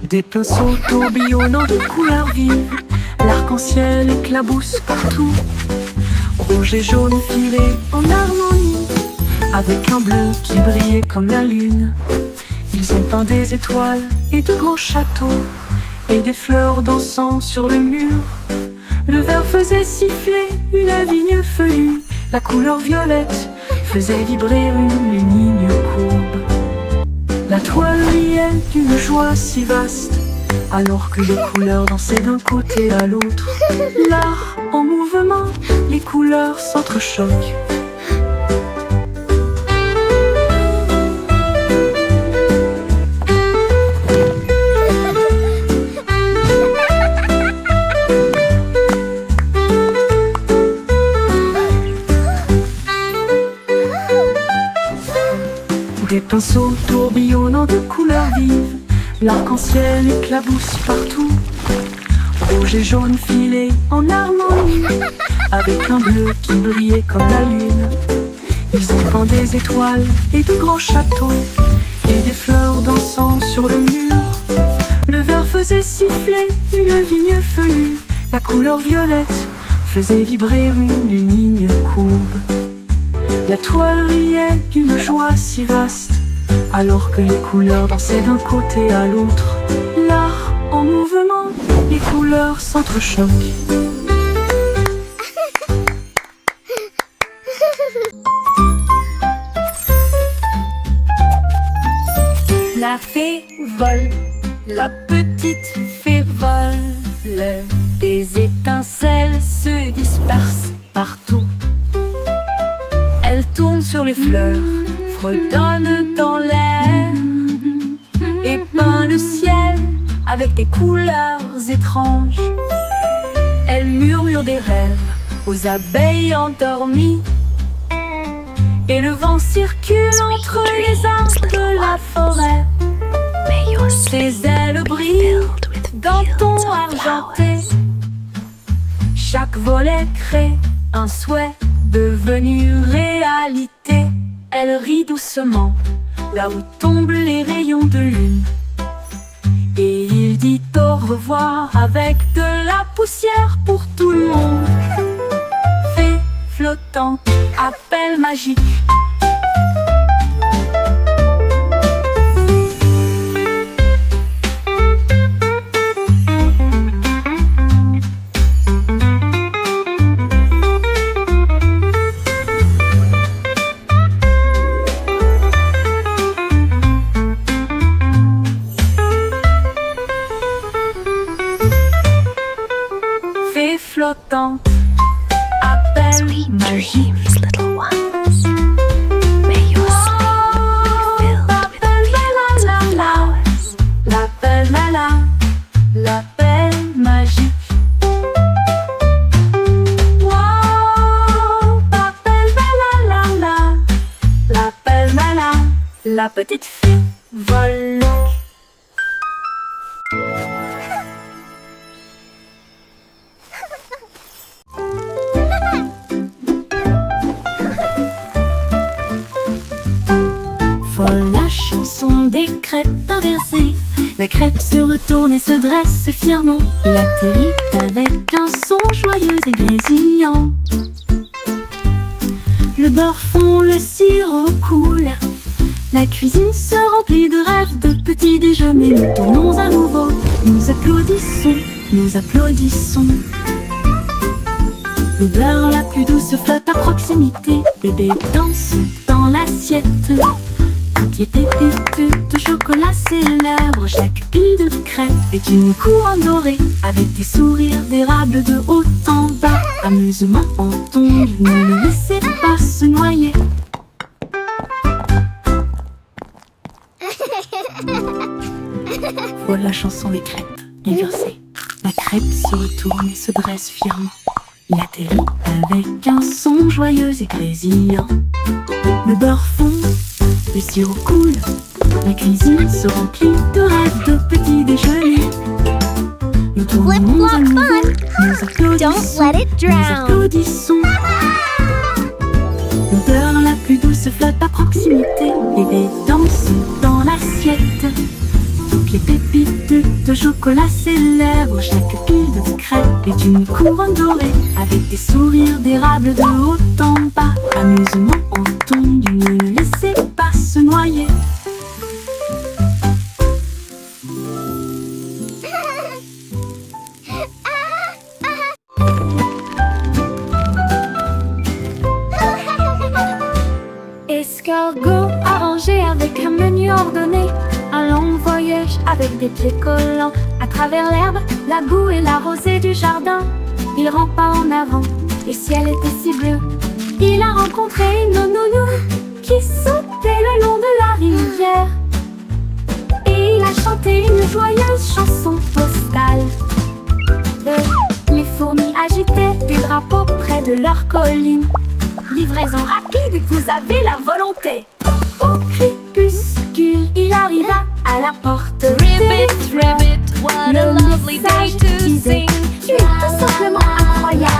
Des pinceaux tourbillonnants de couleurs vives, l'arc-en-ciel éclabousse partout. Rouge et jaune filés en harmonie, avec un bleu qui brillait comme la lune. Ils ont peint des étoiles et de grands châteaux, et des fleurs dansant sur le mur. Le vert faisait siffler une vigne feuillue, la couleur violette faisait vibrer une ligne courbe. La toile riait d'une joie si vaste, alors que les couleurs dansaient d'un côté à l'autre. L'art en mouvement, les couleurs s'entrechoquent. Des pinceaux tourbillonnants de couleurs vives, l'arc-en-ciel éclabousse partout. Rouge et jaune filés en harmonie, avec un bleu qui brillait comme la lune. Ils ont peint des étoiles et de grands châteaux, et des fleurs dansant sur le mur. Le vert faisait siffler une vigne feuillue, la couleur violette faisait vibrer une ligne courbe. La toile riait d'une joie si vaste, alors que les couleurs dansaient d'un côté à l'autre. L'art en mouvement, les couleurs s'entrechoquent. La fée vole, la petite fée vole, des étincelles se dispersent partout. Elle tourne sur les fleurs, fredonne dans l'air, et peint le ciel avec des couleurs étranges. Elle murmure des rêves aux abeilles endormies, et le vent circule entre les arbres de la forêt. Ses ailes brillent d'un ton argenté. Chaque volet crée un souhait devenu réalité. Elle rit doucement là où tombent les rayons de lune, et il dit au revoir avec de la poussière pour tout le monde. Fée flottante, appel magique. Flottante, appel magique. L'appel magique. L'appel la petite fille vole. Folle la chanson des crêpes inversées. La crêpe se retourne et se dresse fièrement. Il atterrit avec un son joyeux et grésillant. Le beurre fond, le sirop coule. La cuisine se remplit de rêves, de petits déjeuners. Nous tournons à nouveau, nous applaudissons, nous applaudissons. Le beurre la plus douce flotte à proximité. Bébé danse dans l'assiette. Qui était pépite de chocolat célèbre. Chaque pile de crêpe est une couronne dorée, avec des sourires d'érable de haut en bas. Amusement en tombe, ne le laissez pas se noyer. Voilà la chanson des crêpes inversées. La crêpe se retourne et se dresse fièrement. Il atterrit avec un son joyeux et grésillant. Le beurre fond, le sirop coule. La cuisine se remplit de rêves, de petits déjeuners. Nous tournons à nouveau, nous applaudissons. L'odeur la plus douce flotte à proximité. Bébé danse dans l'assiette. Toutes les pépites de chocolat célèbres, chaque pile de crêpes est une couronne dorée, avec des sourires d'érable de haut en bas. Amusement entendu, ne laissez pas se noyer. Escargot arrangé avec un menu ordonné, un long voyage avec des pieds collants à travers l'herbe, la boue et la rosée du jardin. Il rampe pas en avant, le ciel était si bleu. Il a rencontré une nounou qui sautait le long de la rivière, et il a chanté une joyeuse chanson postale. Les fourmis agitaient des drapeaux près de leur colline. Livraison rapide, vous avez la volonté. Au crépuscule, il arriva à la porte. Ribbit, ribbit, what a lovely day to sing. Tu es tout simplement incroyable.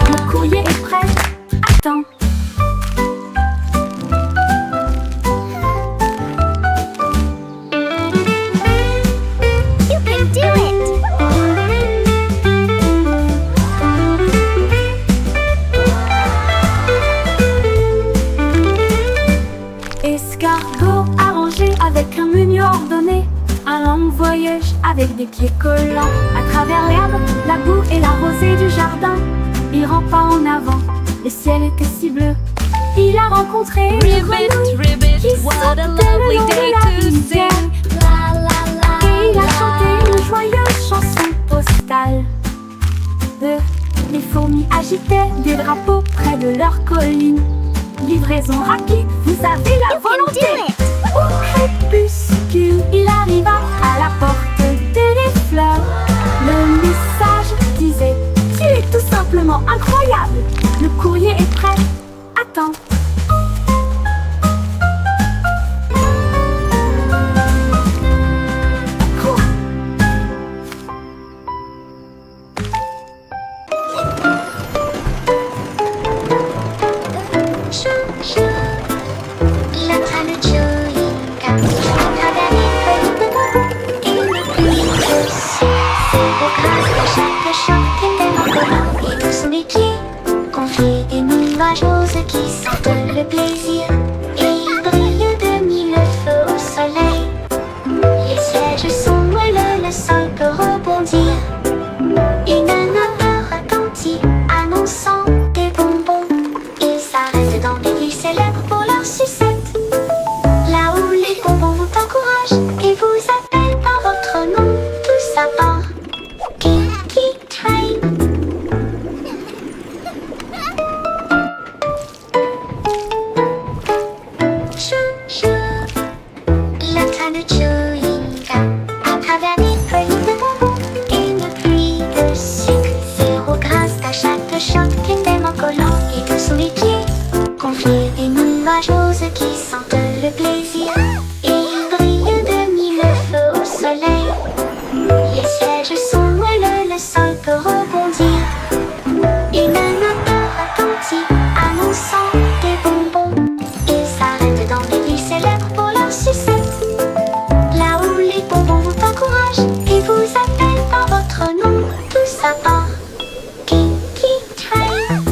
Le courrier est prêt. Attends. You can do it! Escargot arrangé avec un menu ordonné, un long voyage avec des pieds collants à travers l'herbe, la boue et la rosée du jardin. Il rampe pas en avant, le ciel était si bleu. Il a rencontré une Ribbit, grenouille ribbit, qui what sautait a le lovely long de day la to rivière, sing. La la la et il a la. chanté une joyeuse chanson postale. Les fourmis agitaient des drapeaux près de leur colline. Livraison rapide, vous avez la You can volonté. do it! Au crépuscule, il arriva à la porte des fleurs. Le message disait: tu es tout simplement incroyable. Le courrier est prêt. Attends. Cours. Qui sentent le plaisir et il brille de mille feux au soleil. Les sièges sont moelleux, le sol peut rebondir. Une odeur retentit annonçant des bonbons. Ils s'arrêtent dans des villes célèbres pour leur sucette, là où les bonbons vous encouragent et vous appellent par votre nom. Tout ça part Kinky Train. Le train de chewing gum à travers des feuilles de bonbons et une pluie de sucre. Zéro grâce à chaque choc tellement collant et dessous les pieds. Confie des nuages roses qui sentent le plaisir et ils brillent de mille feux au soleil. Les sièges sont moelleux, le sol peut rebondir. Une odeur retentit annonçant des bonbons. Ils s'arrêtent dans des villes célèbres pour leur sucette, là où les bonbons vous encouragent et vous appellent par votre nom. Tout ça part Kinky Train.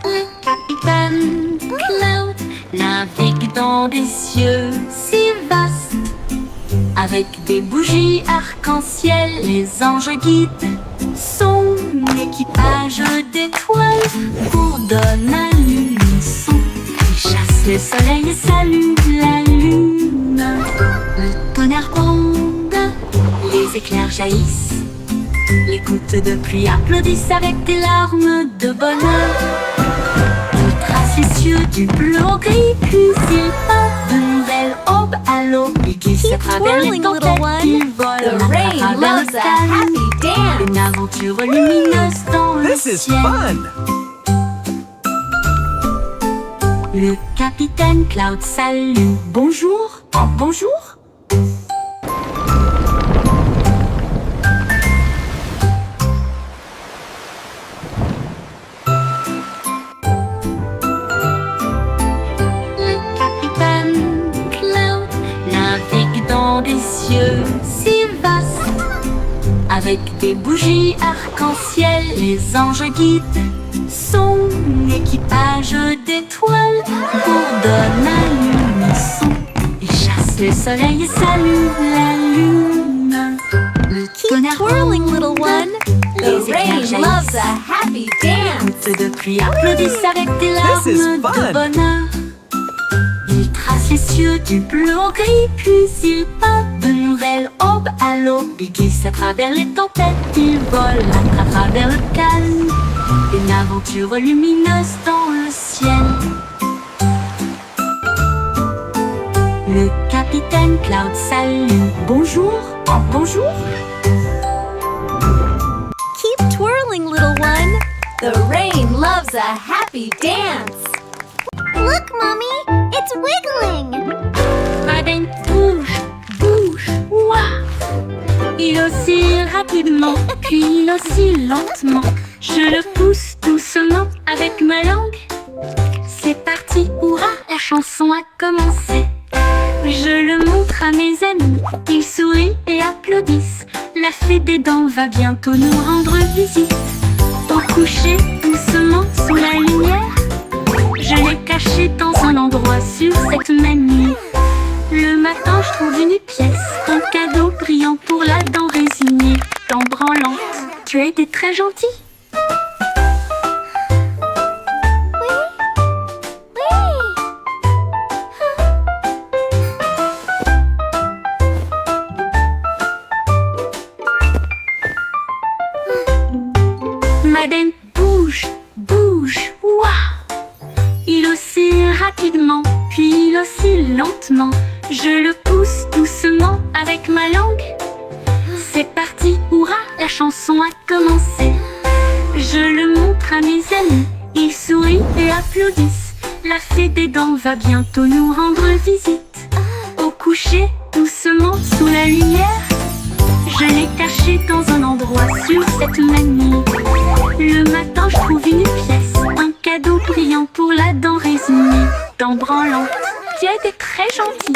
Le capitaine Cloud navigue dans des cieux si vastes. Avec des bougies arc-en-ciel, les anges guident son équipage d'étoiles pour donner à l'unisson. Il chasse le soleil et salue la lune. Le tonnerre gronde, les éclairs jaillissent. Les gouttes de pluie applaudissent avec des larmes de bonheur. Il trace les cieux du bleu au gris, puis il part de nouvelles aubes à l'aube. Il glisse à Keep travers les whirling, little tempêtes, one. il vole The à rain travers le loves a ciel. happy dance. Une aventure lumineuse dans le This is ciel. fun! Le capitaine Cloud salue. Bonjour. Oh, bonjour. Avec des bougies arc-en-ciel, les anges guident son équipage d'étoiles bourdonne à l'unisson et chasse le soleil et salue la lune. Le Keep twirling, little one. The les rain éclairs loves a jaillissent. happy dance. Gouttes de pluie applaudissent avec des larmes This is de fun. bonheur. Il trace les cieux du bleu au gris, puis il peint de nouvelles aubes à l'aube. Il glisse à travers les tempêtes, il vole à travers le calme. Une aventure lumineuse dans le ciel. Le capitaine Cloud salue. Bonjour, bonjour. Keep twirling, little one. The rain loves a happy dance. Look, Mommy, it's wiggling. Madeleine bouge, bouge, ouah. Il oscille rapidement, puis il oscille lentement. Je le pousse doucement avec ma langue. C'est parti, hurrah, la chanson a commencé. Je le montre à mes amis, ils sourient et applaudissent. La fée des dents va bientôt nous rendre visite. Au coucher, doucement, sous la lumière, je l'ai caché dans un endroit sur cette même nuit. Le matin, je trouve une pièce, un cadeau brillant pour la dent résignée. Dent branlante, tu as été très gentil. Madeleine bouge, bouge, ouah. Il oscille rapidement, puis il oscille lentement. Je le pousse doucement avec ma langue. C'est parti, hurrah, la chanson a commencé. Je le montre à mes amis, ils sourient et applaudissent. La fée des dents va bientôt nous rendre visite. Au coucher, doucement, sous la lumière, je l'ai caché dans un endroit sur cette même nuit. Le matin, je trouve une pièce, un cadeau brillant pour la dent résignée. Dent branlante, tu as été très gentil.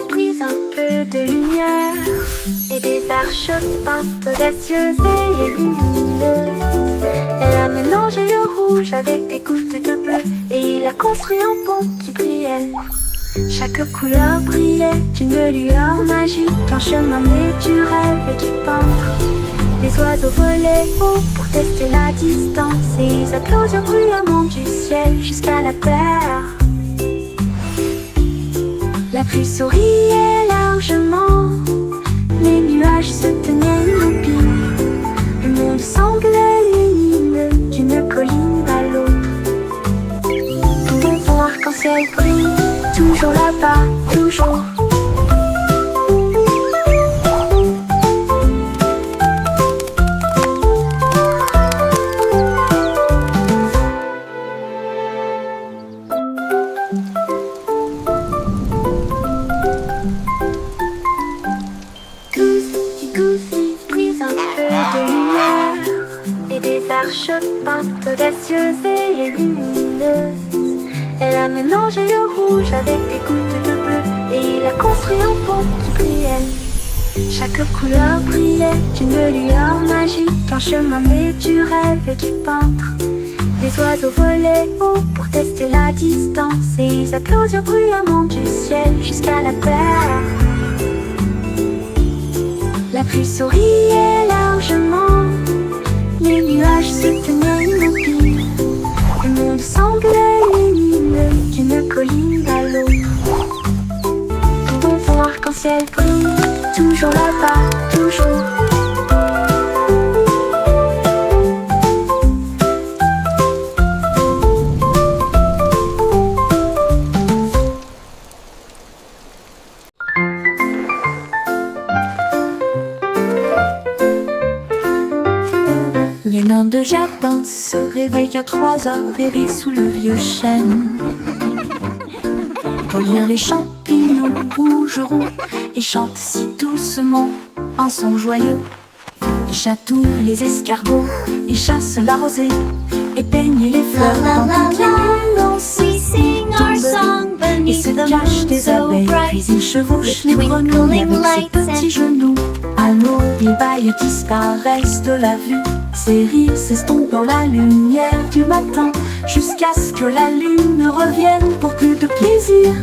Brise un peu de lumière et des arches peintes audacieuses et lumineuses. Elle a mélangé le rouge avec des gouttes de bleu et il a construit un pont qui brillait. Chaque couleur brillait d'une lueur magique, un chemin né du rêve et du peintre. Les oiseaux volaient haut pour tester la distance et ils applaudirent bruyamment du ciel jusqu'à la terre. La pluie souriait largement, les nuages se tenaient immobiles. Le monde semblait lumineux d'une colline à l'autre. Ton fond arc-en-ciel brille, toujours là-bas, toujours. Goofy brise un peu de lumière et des arches peintes audacieuses et lumineuses. Elle a mélangé le rouge avec des gouttes de bleu et il a construit un pont qui brillait. Chaque couleur brillait d'une lueur magique, un chemin né du rêve et du peintre. Les oiseaux volaient haut pour tester la distance et ils applaudirent bruyamment du ciel jusqu'à la terre. La pluie souriait largement, les nuages se tenaient immobiles. Le monde semblait lumineux d'une colline à l'autre. Ton fond arc-en-ciel brille, toujours là-bas, toujours. Les nains de jardin se réveillent à 3 heures, bébés sous le vieux chêne. Pour lire les champignons rougeront et chantent si doucement un son joyeux. Ils chatouillent les escargots et chassent la rosée. et peigner les fleurs dans toutes les nuances. We sing our song Et beneath se the cache moon des so abeilles, bright. puis il chevauche les With grenouilles avec twinkling ses lights petits and- genoux. À l'eau, ils baillent et disparaissent de la vue. Ses rires s'estompent dans la lumière du matin, jusqu'à ce que la lune revienne pour plus de plaisir.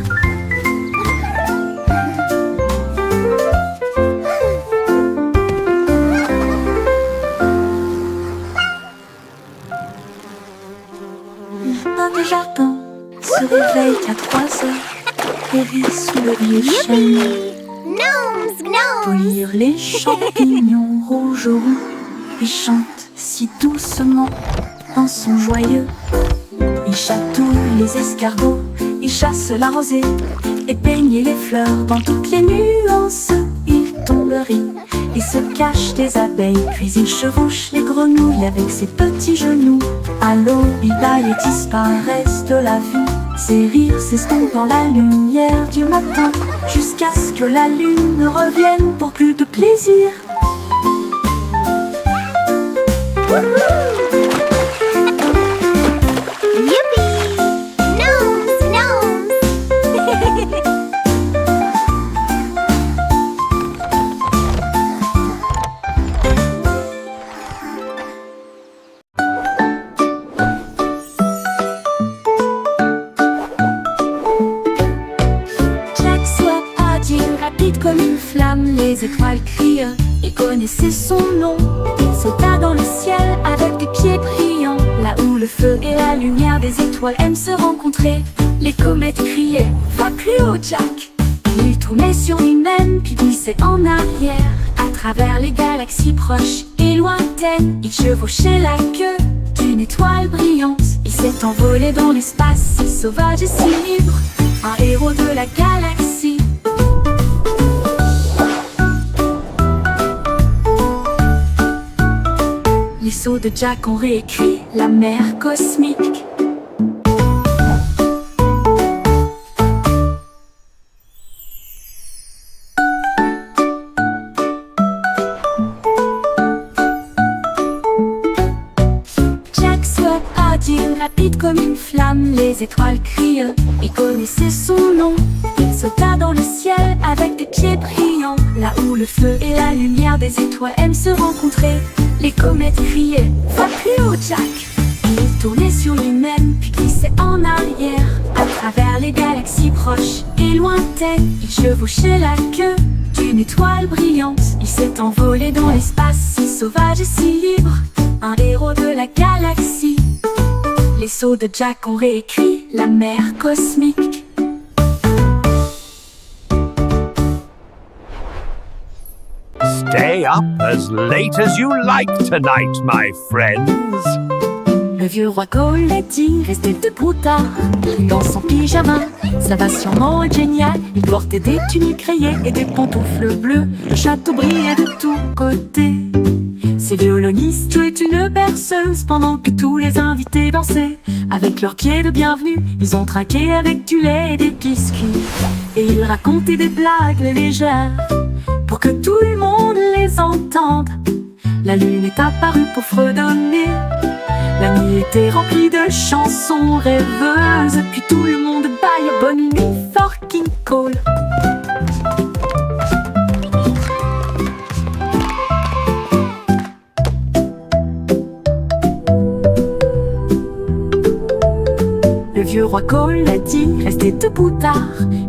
Le lapin du jardin se réveille à 3 heures et rit sous le vieux chêne. Gnomes, Pour gnomes. lire les champignons rouges au roux, il chante si doucement un son joyeux. Il chatouille les escargots, il chasse la rosée et peigne les fleurs dans toutes les nuances. Il tomberie et se cache des abeilles, puis il chevauche les grenouilles avec ses petits genoux. À l'eau, il baille et disparaissent de la vue. Ses rires s'estompent dans la lumière du matin, jusqu'à ce que la lune revienne pour plus de plaisir. Yippee! Gnomes, gnomes. Jack Swap agile, rapide comme une flamme, les étoiles crient, il connaissait son nom. Il sauta dans le ciel avec des pieds brillants, là où le feu et la lumière des étoiles aiment se rencontrer. Les comètes criaient, va plus haut Jack. Il tournait sur lui-même, puis glissait en arrière, à travers les galaxies proches et lointaines. Il chevauchait la queue d'une étoile brillante. Il s'est envolé dans l'espace, si sauvage et si libre, un héros de la galaxie. Les sauts de Jack ont réécrit la mer cosmique. Jack Swap agile, rapide comme une flamme, les étoiles crient, il connaissait son nom. Il sauta dans le ciel avec des pieds brillants, là où le feu et la lumière des étoiles aiment se rencontrer. Les comètes criaient, va plus haut Jack. Il tournait sur lui-même, puis glissait en arrière, à travers les galaxies proches et lointaines. Il chevauchait la queue d'une étoile brillante. Il s'est envolé dans l'espace, si sauvage et si libre, un héros de la galaxie. Les sauts de Jack ont réécrit la mer cosmique. Stay up as late as you like tonight, my friends. Le vieux roi Coletti restait debout tard, dans son pyjama. Ça va sûrement être génial. Il portait des tuniques rayées et des pantoufles bleues. Le château brillait de tous côtés. Ses violonistes jouaient une berceuse pendant que tous les invités dansaient. Avec leurs pieds de bienvenue, ils ont trinqué avec du lait et des biscuits. Et ils racontaient des blagues légères pour que tout le monde les entende. La lune est apparue pour fredonner. La nuit était remplie de chansons rêveuses. Puis tout le monde baille bonne nuit, fucking cool. Le vieux roi Coletti restait debout tard,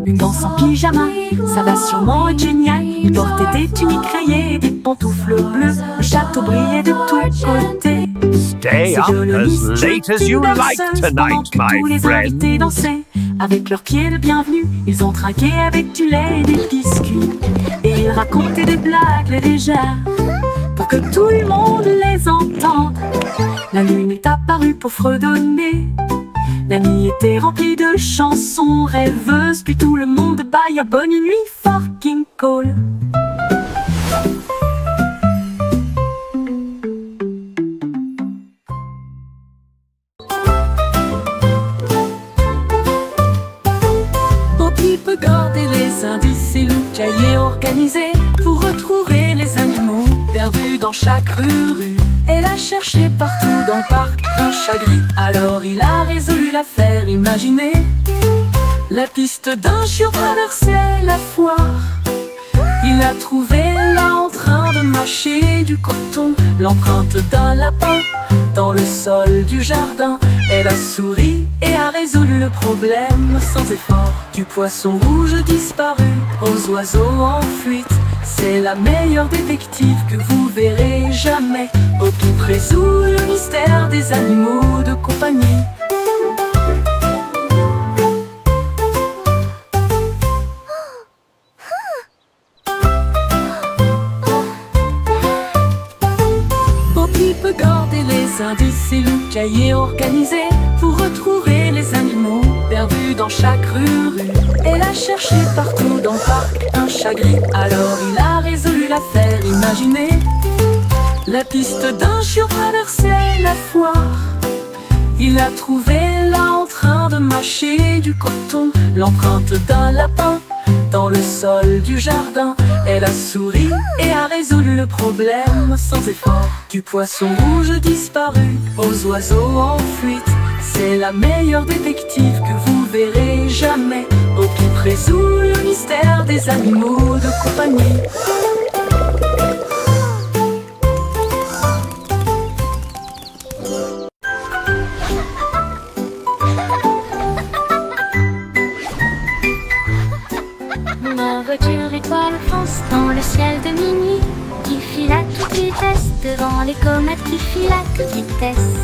une danse en pyjama. Ça va sûrement être génial. Il portait des tuniques rayées et des pantoufles bleues. Le château brillait de tous côtés. Stay up as late as you like tonight, Tous my les invités friends. dansaient avec leurs pieds de bienvenue. Ils ont trinqué avec du lait et des biscuits. Et ils racontaient des blagues légères pour que tout le monde les entende. La lune est apparue pour fredonner. La nuit était remplie de chansons rêveuses. Puis tout le monde baille bonne nuit, fucking cool. Poppy peut garder les indices et le cahier organisé pour retrouver les animaux perdus dans chaque rue. Elle a cherché partout dans le parc un chat gris. Alors il a résolu l'affaire, imaginez. La piste d'un chiot traversait la foire. Il a trouvé là en train de mâcher du coton l'empreinte d'un lapin dans le sol du jardin. Elle a souri et a résolu le problème sans effort. Du poisson rouge disparu aux oiseaux en fuite. C'est la meilleure détective que vous verrez jamais. Opie résout le mystère des animaux de compagnie. Opie peut garder les indices et le cahier organisé pour retrouver les animaux perdus dans chaque rue. Elle a cherché partout dans le parc un chat gris. Alors il a résolu l'affaire, imaginez. La piste d'un chiot traversait la foire. Il a trouvé là en train de mâcher du coton l'empreinte d'un lapin dans le sol du jardin. Elle a souri et a résolu le problème sans effort. Du poisson rouge disparu aux oiseaux en fuite. C'est la meilleure détective que vous verrez jamais. Opie résout le mystère des animaux de compagnie. Ma voiture étoile fonce dans le ciel de minuit, qui file à toute vitesse devant les comètes qui filent à toute vitesse.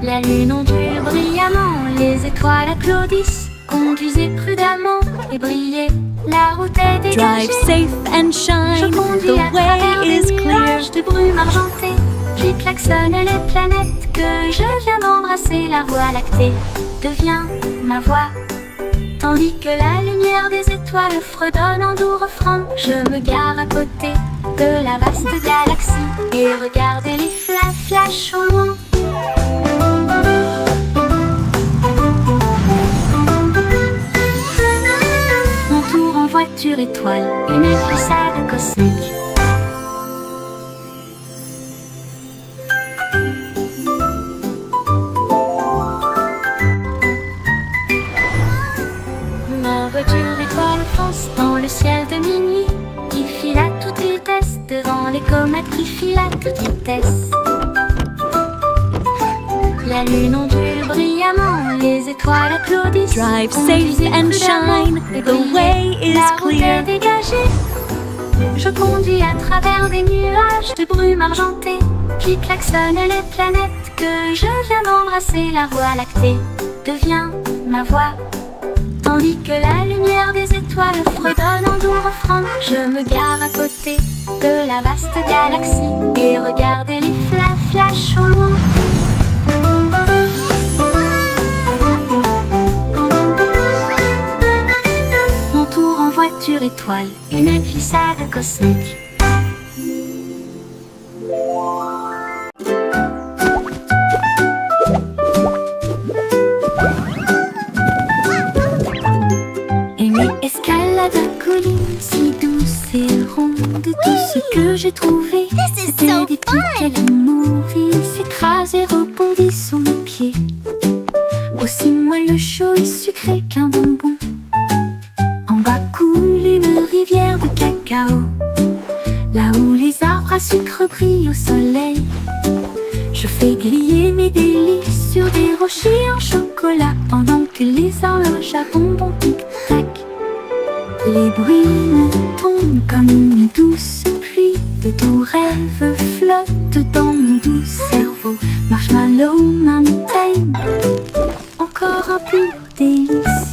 La lune ondule brillamment, les étoiles applaudissent. Conduisez prudemment et brillez, la route est dégagée. Drive safe and shine, Je conduis the à travers way des is clear. nuages de brume argentée. J'y klaxonne les planètes que je viens d'embrasser. La voie lactée devient ma voix, tandis que la lumière des étoiles fredonne en doux refrain. Je me gare à côté de la vaste galaxie et regardez les flashs au loin. Mon tour en voiture étoile, une glissade cosmique. Ma voiture étoile fonce dans le ciel de minuit, qui file à toute vitesse devant les comètes qui filent à toute vitesse. La lune ondule brillamment, les étoiles applaudissent. Drive Conduisez safe and prudemment shine, et the brillez, way is la route clear. est dégagée. Je conduis à travers des nuages de brume argentée, qui klaxonne les planètes que je viens d'embrasser. La voie lactée devient ma voix, tandis que la lumière des étoiles fredonne en doux refrain. Je me gare à côté de la vaste galaxie et regardez les flashs au loin. Mon tour en voiture étoile, une glissade cosmique. Aimer escalade la colline si douce et ronde. Tout ce que j'ai trouvé, c'était des petits animaux. Ils s'écrasaient, rebondissent sous mes pieds, aussi moelleux, chaud et sucré qu'un bonbon. En bas coule une rivière de cacao, là où les arbres à sucre brillent au soleil. Je fais griller mes délices sur des rochers en chocolat, pendant que les horloges à bonbons tic-tac. Les bruits me tombent comme une douce pluie, de doux rêves flottent dans mon doux cerveau. Marshmallow Mountain, encore un peu de délice.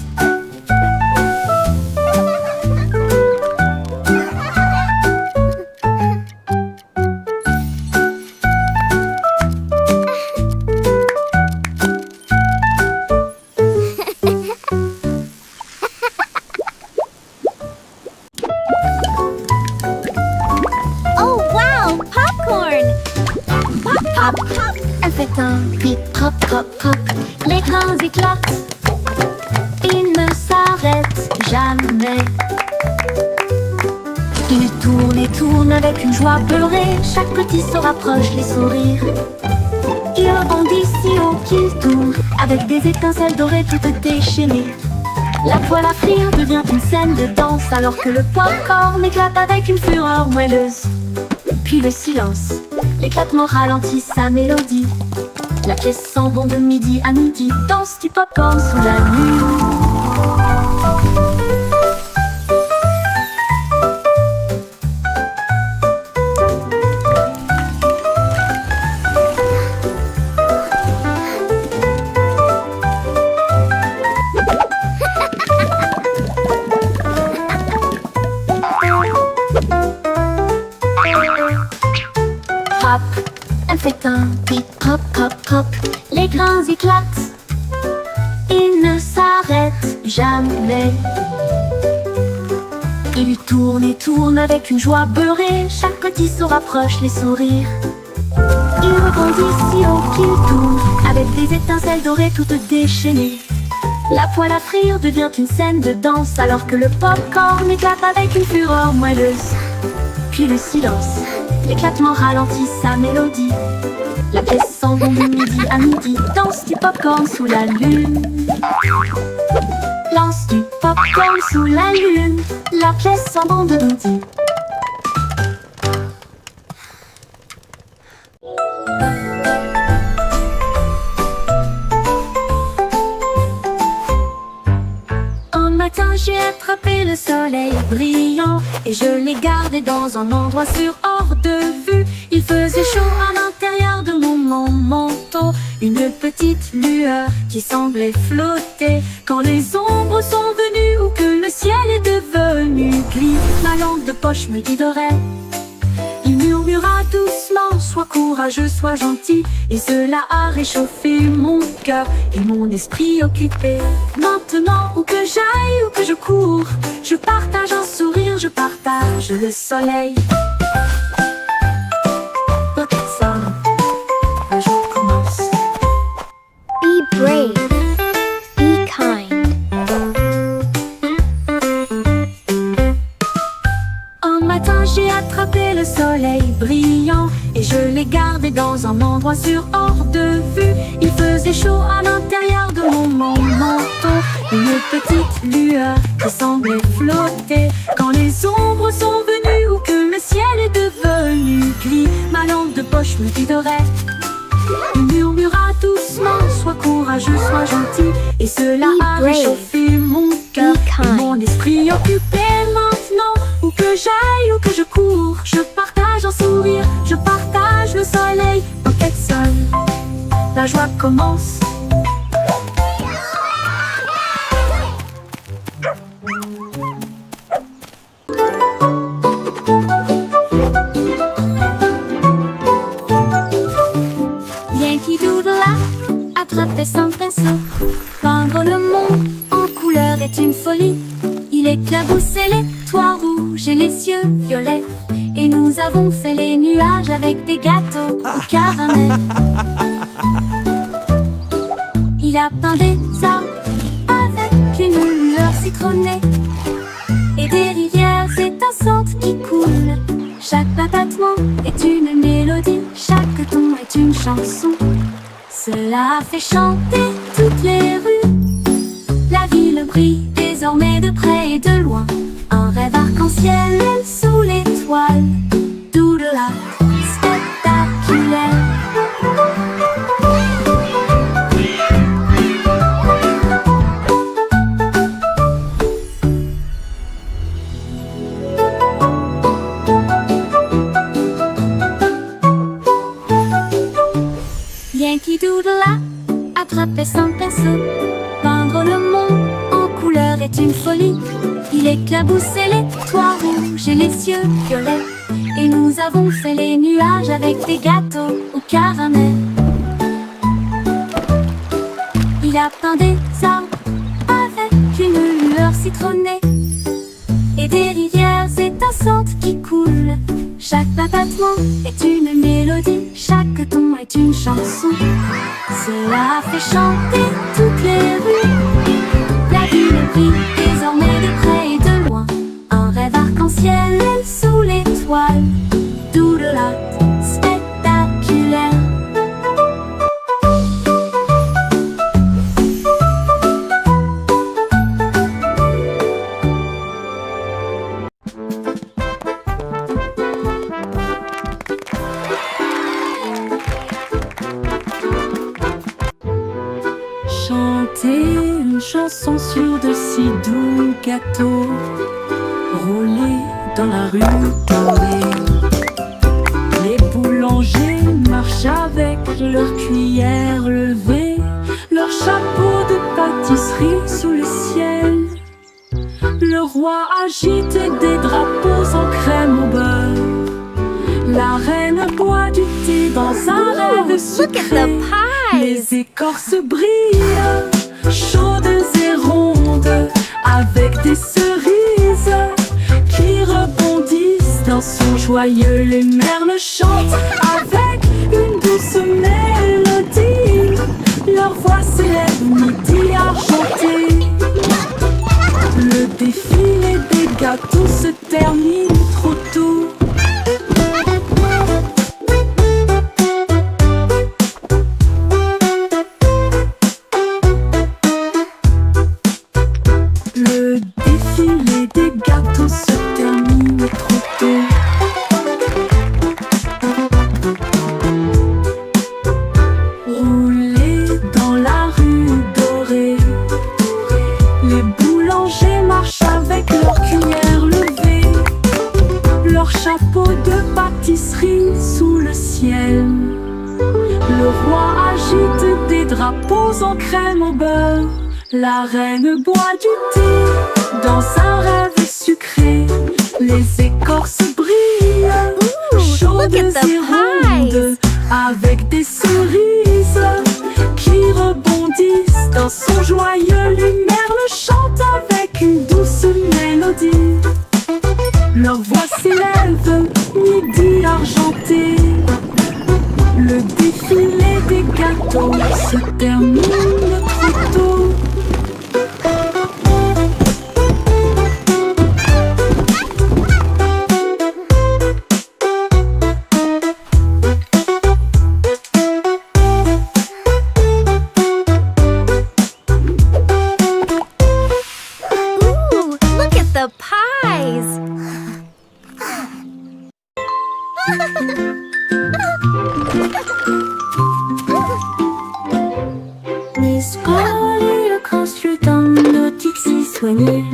Oh wow, popcorn! Pop, pop, elle fait un bruit pop, pop, pop. L'écran éclate, il ne s'arrête jamais. Il tourne et tourne avec une joie beurrée. Chaque petit se rapproche, les sourires. Ils rebondissent si haut qu'ils tournent, avec des étincelles dorées toutes déchaînées. La poêle à frire devient une scène de danse, alors que le popcorn éclate avec une fureur moelleuse. Puis le silence, l'éclatement ralentit sa mélodie. La pièce sent bon de midi à midi, danse du popcorn sous la lune. Hop, elle fait un beat, hop, hop, hop. Les grains éclatent, ils ne s'arrêtent jamais. Ils tournent et tournent avec une joie beurrée. Chaque petit se rapproche, les sourires. Ils rebondissent si haut qu'ils tournent, avec des étincelles dorées toutes déchaînées. La poêle à frire devient une scène de danse, alors que le popcorn éclate avec une fureur moelleuse. Puis le silence, l'éclatement ralentit sa mélodie. La pièce sent bon de midi à midi, danse du popcorn sous la lune. Lance du popcorn sous la lune, la pièce sent bon de midi. Un matin j'ai attrapé le soleil brillant et je l'ai gardé dans un endroit sûr hors de vue. Il faisait chaud à l'intérieur de mon manteau, une petite lueur qui semblait flotter. Quand les ombres sont venues ou que le ciel est devenu gris, ma lampe de poche me guiderait. Il murmura doucement, sois courageux, sois gentil. Et cela a réchauffé mon cœur et mon esprit occupé. Maintenant, où que j'aille, où que je cours, je partage un sourire, je partage le soleil. Un jour commence. Be brave. Be kind. Un matin j'ai attrapé le soleil brillant et je l'ai gardé dans un endroit sûr hors de vue. Il faisait chaud à l'intérieur de mon manteau, une petite lueur qui semblait flotter. Quand les ombres sont venues ou que le ciel est devenu gris, ma lampe de poche me guiderait. Il murmura doucement, sois courageux, sois gentil. Et cela a réchauffé mon cœur et mon esprit occupé. Maintenant, où que j'aille, où que je cours, je partage un sourire, je partage le soleil. En quête seule, la joie commence. Yankee Doodle a attrapé son pinceau. Peindre le monde en couleur est une folie. Il éclaboussait les toits rouges et les cieux violets. Et nous avons fait les nuages avec des gâteaux au caramel. Il a peint des arbres avec une lueur citronnée et des rivières étincelantes qui coulent. Chaque battement est une mélodie, chaque ton est une chanson. Cela a fait chanter toutes les rues. La ville brille désormais de près et de loin. Un rêve arc-en-ciel sous l'étoile. Doodle art spectaculaire. Yankee Doodle a attrapé son pinceau. Peindre le monde en couleur est une folie. Il éclaboussait les toits rouges et les cieux violets. Et nous avons fait les nuages avec des gâteaux au caramel. Il a peint des arbres avec une lueur citronnée et des rivières étincelantes qui coulent. Chaque battement est une mélodie, chaque ton est une chanson. Cela a fait chanter toutes les rues. La ville brille désormais de près et de loin. Un rêve arc-en-ciel sous l'étoile. gâteaux roulés dans la rue dorée. Les boulangers marchent avec leurs cuillères levées, leurs chapeaux de pâtisserie sous le ciel. Le roi agite des drapeaux en crème au beurre. La reine boit du thé dans un rêve sucré. Les écorces brillent, chaudes et rondes, avec des cerises qui rebondissent dans son joyeux. Les merles chantent avec une douce mélodie. Leur voix s'élève midi argenté. Le défilé des gâteaux se termine trop tôt. Le défilé des gâteaux se termine trop tôt. Rouler dans la rue dorée, les boulangers marchent avec leurs cuillères levées, leurs chapeaux de pâtisserie sous le ciel. Le roi agite des drapeaux en crème au beurre. La reine boit du thé dans un rêve sucré. Les écorces brillent, chaudes et rondes, avec des cerises qui rebondissent dans son joyeux. Les merles chantent avec une douce mélodie. Leur voix s'élève, midi argenté. Le défilé des gâteaux se termine trop tôt. The pies! Miss Polly a construit un nautique si soigné.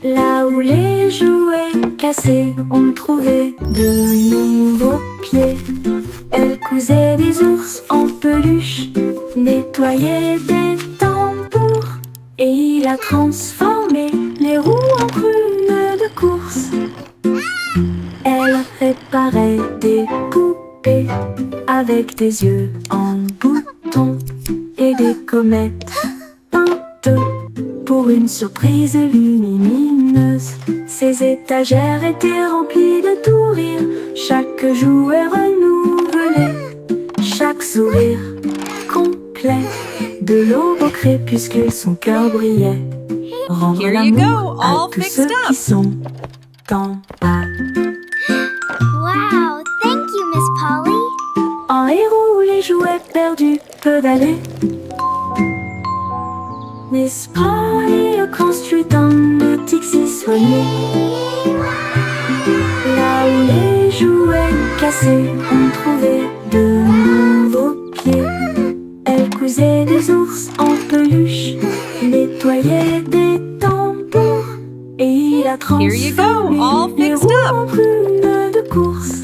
Là où les jouets cassés ont trouvé de nouveaux pieds. Elle cousait des ours en peluche, nettoyait des tambours, et il a transformé les roues en prunes de course. Elle réparait des poupées avec des yeux en bouton et des comètes peintes pour une surprise lumineuse. Ses étagères étaient remplies de tout rire, chaque jouet renouvelé, chaque sourire complet. De l'aube au crépuscule, son cœur brillait. Rendre Here you l'amour go, à all tous fixed ceux up. qui sont en bas. Wow, thank you, Miss Polly. En héros, les jouets perdus peuvent aller. Miss Polly a construit un nautique si soigné. Là où les jouets cassés ont trouvé de nouveaux pieds. Elle cousait des ours en peluche, nettoyait des tambours, et il a Here you go, transformé all les fixed roues up. en prunes de course.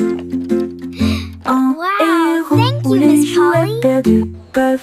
Un Wow, héros thank où you, les Miss jouets Polly. perdus peuvent